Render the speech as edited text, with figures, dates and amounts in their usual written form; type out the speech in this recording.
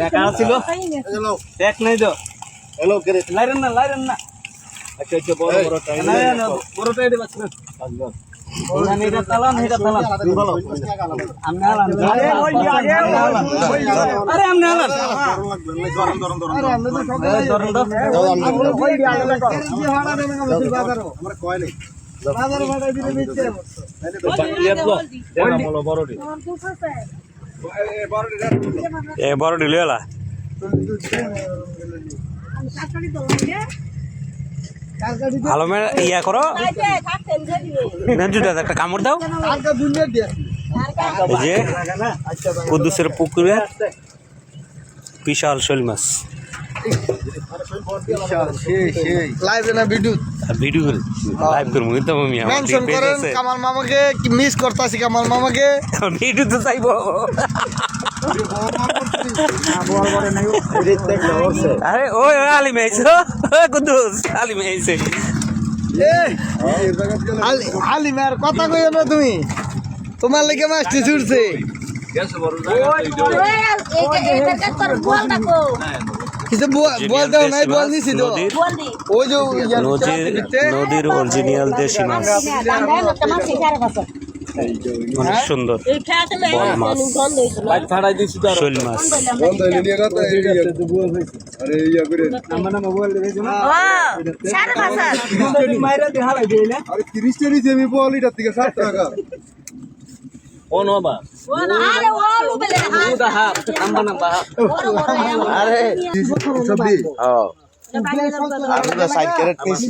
টাকা ছিল চেক নাই তো হ্যালো করে লাইরেন না আচ্ছা আচ্ছা বড় বড় টাইম না বড়টাই দিবা ছিল ওখানে এটা তালান ভালো আমনে আলান আরে আমনে আলান আরে আমরা তো সকালে আমরা কই দি আগে দেখো কি ভাড়া দেবেন আমাদের বাজারও আমরা কয় নাই বাজার ভাড়া দিলে নিচে বলো বড়টি এ বড় ডিলেলা ভালো মে ইয়া করো নাজুটা একটা কামড় দাও এই যে কুদ্দুসের পুকুরে বিশাল শৈল মাছ লাইভে না ভিডিও ভিডিও লাইভ করবো তো আমি মেনশন করেন কামাল মামাকে মিস করতাছি কামাল মামাকে ভিডিও তো চাইবো আরে ওই আলিম আইছো কুদ্দুস আলিম আইছে আলি মার কথা কইও না তুমি তোমার লেগে মাছটি ছুটছে কিছু বল দাও নাই বল দিছি তো ওই যে নদীর অরিজিনাল দেশি মাছ অনেক সুন্দর বড় মাছ ছাড়াই দিছি তো শৈল মাছ আরে ইয়া করে মাইরা দি হালাই দেই না আরে 30 টাকা দিছি আমি বল এটা থেকে 60 টাকা কোন বাবা আরে সবজি হ্যাঁ আর সাইড ক্যারেট নিছি